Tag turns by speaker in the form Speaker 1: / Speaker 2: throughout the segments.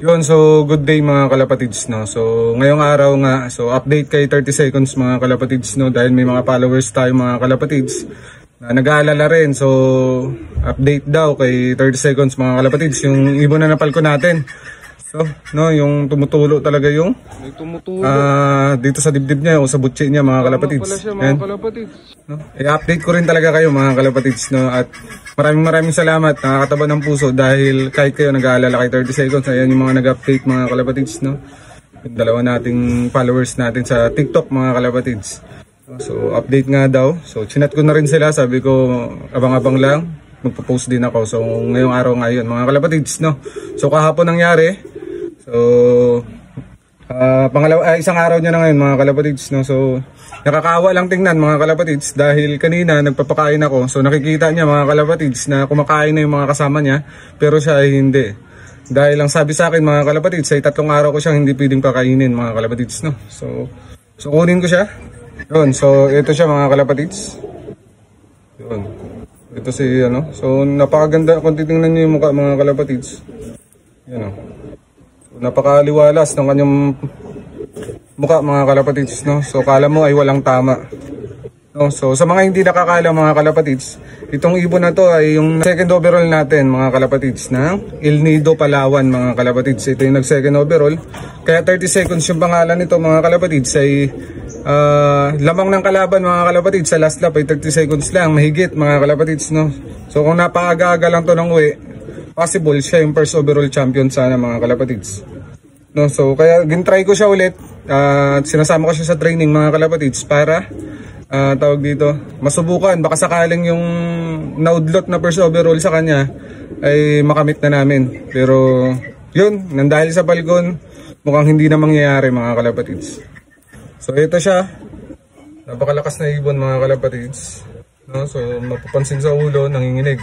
Speaker 1: Yun, so good day mga kalapatids, no. So ngayong araw nga, so update kay 30 seconds mga kalapatids, no, dahil may mga followers tayo mga kalapatids na nag-aalala rin. So update daw kay 30 seconds mga kalapatids, yung ibon na napalko natin. So, no, yung tumutulo talaga yung dito sa dibdib niya, o sa butsi niya mga kalapatids. Mga kalapatids. No? I-update ko rin talaga kayo mga kalapatids, no, at maraming salamat, nakakataba ng puso dahil kahit kayo nag-aalala kay 30 seconds, ayan yung mga nag-update mga kalapatids, no. Yung dalawa nating followers natin sa TikTok mga kalapatids. So update nga daw. So chinat ko na rin sila, sabi ko abang-abang lang, magpo-post din ako. So ngayong araw ngayon mga kalapatids, no. So kahapon nangyari. So isang araw niya na ngayon mga kalapatids, no. So nakakaawa lang tingnan mga kalapatids dahil kanina nagpapakain ako. So nakikita niya mga kalapatids na kumakain na yung mga kasama niya, pero siya ay hindi. Dahil lang sabi sa akin mga kalapatids ay 3 araw ko siyang hindi pwedeng pakainin mga kalapatids, no. So kunin ko siya. Yun, so ito siya mga kalapatids. Yun. Ito si ano. So napakaganda kung titingnan niyo yung mukha mga kalapatids. Yan o. So, napakaliwalas ng kanyang mukha mga kalapatids, no. So kala mo ay walang tama. No, so sa mga hindi nakakala mga kalapatids, itong ibon na to ay yung second overall natin mga kalapatids ng El Nido Palawan mga kalapatids. Ito yung nag second overall. Kaya 30 seconds yung pangalan nito mga kalapatids ay lamang ng kalaban mga kalapatids. Sa last lap ay 30 seconds lang, mahigit mga kalapatids, no. So kung napakaaga lang to ng uwi, possible siya yung first overall champion sana mga kalapatids. No, so kaya gintry ko siya ulit at sinasama ko siya sa training mga kalapatids para tawag dito, masubukan, baka sakaling yung naudlot na first overall sa kanya ay makamit na namin. Pero yun, nandahil sa balgon, mukhang hindi na mangyayari mga kalapatids. So ito siya, napakalakas na ibon mga kalapatids, no? So mapapansin sa ulo, nanginginig.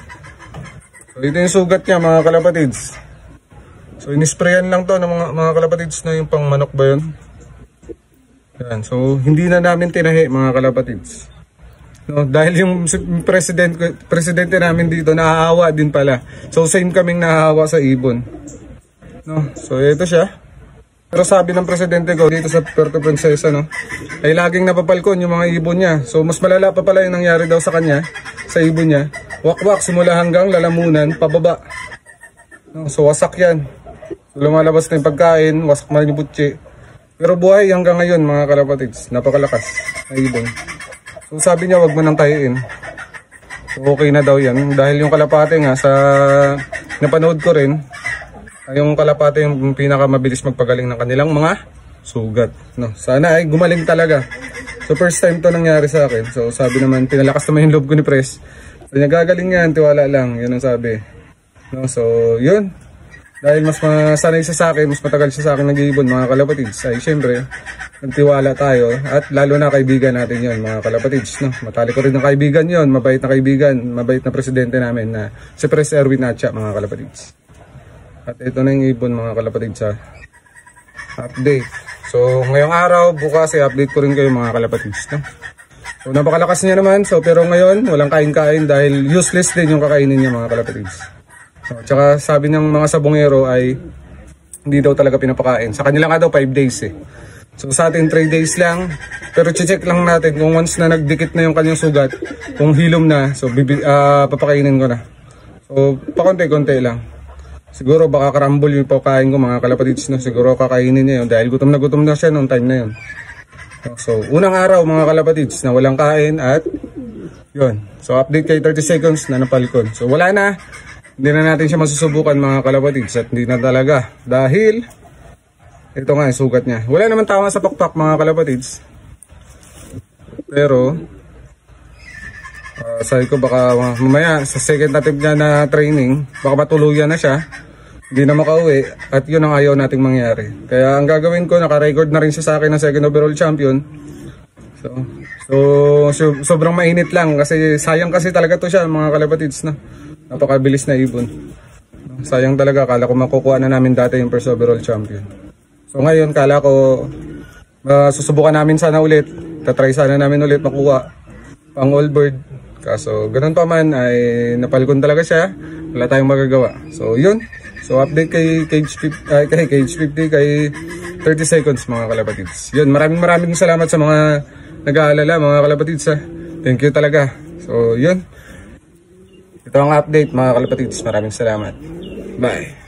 Speaker 1: So ito yung sugat niya mga kalapatids. So inisprayan lang to ng mga kalapatids na yung pang manok ba yun? Yan. So hindi na namin tinahi mga kalapatids, no, dahil yung presidente namin dito nahahawa din pala. So same kaming nahahawa sa ibon, no. So ito siya. Pero sabi ng presidente ko dito sa Puerto Princesa, no, ay laging napapalkon yung mga ibon niya. So mas malala pa pala yung nangyari daw sa kanya, sa ibon niya. Wakwak simula hanggang lalamunan pababa, no. So wasak yan. So, lumalabas na yung pagkain, wasak man yung butsi. Pero buhay hanggang ngayon mga kalapatids, napakalakas na ibon. So sabi niya wag mo nang tahiin. So okay na daw yan, dahil yung kalapate nga sa napanood ko rin, yung kalapate yung pinakamabilis magpagaling ng kanilang mga sugat, no. Sana ay gumaling talaga. So first time to nangyari sa akin. So sabi naman, pinalakas naman yung loob ko ni Pres. So nagagaling yan, tiwala lang, yun ang sabi, no. So yun, dahil mas masanay siya sa akin, mas matagal siya sa akin nag-iibon mga kalapatids, ay syempre nagtiwala tayo, at lalo na kaibigan natin yon mga kalapatids, no. Matalik ko rin ng kaibigan yon, mabait na kaibigan, mabait na presidente namin na si Pres Erwin Atcha mga kalapatids. At ito na yung ibon mga kalapatids sa update. So ngayong araw, bukas ay update ko rin kayo mga kalapatids, no. So napakalakas niya naman, so pero ngayon walang kain-kain dahil useless din yung kakainin niya mga kalapatids. Tsaka sabi ng mga sabongero ay hindi daw talaga pinapakain. Sa kanila nga daw 5 days eh. So sa atin 3 days lang. Pero check lang natin kung once na nagdikit na yung kanyang sugat, kung hilom na, so papakainin ko na. So pakonti-konti lang. Siguro baka karambol yung pakain ko mga kalapatids, no. Siguro kakainin niya yun dahil gutom na siya noong time na yun. So unang araw mga kalapatids na walang kain at yun. So update kay 30 seconds na napalkon. So wala na. Hindi na natin siya masusubukan mga kalapatids, at hindi na talaga dahil ito nga yung sugat niya. Wala naman tama sa pakpak mga kalapatids. Pero sabi ko baka mamaya sa second attempt niya na training, baka matuluyan na siya, hindi na makauwi, at yun ang ayaw nating mangyari. Kaya ang gagawin ko, naka-record na rin siya sa akin ng second overall champion. So sobrang mainit lang kasi sayang kasi talaga to siya mga kalapatids, no. Napakabilis na ibon. Sayang talaga, kala ko makukuha na namin dati yung first overall champion. So ngayon kala ko susubukan namin sana ulit, tatry sana namin ulit makuha pang all bird. Kaso ganun pa man ay napalkon talaga siya, wala tayong magagawa. So yun, So update kay Cage 50, kay Cage 50 kay 30 seconds mga kalapatids. Yun, maraming salamat sa mga nag-aalala mga kalapatids ha. Thank you talaga. So yun. Ito ang update mga kalapatids. Maraming salamat. Bye.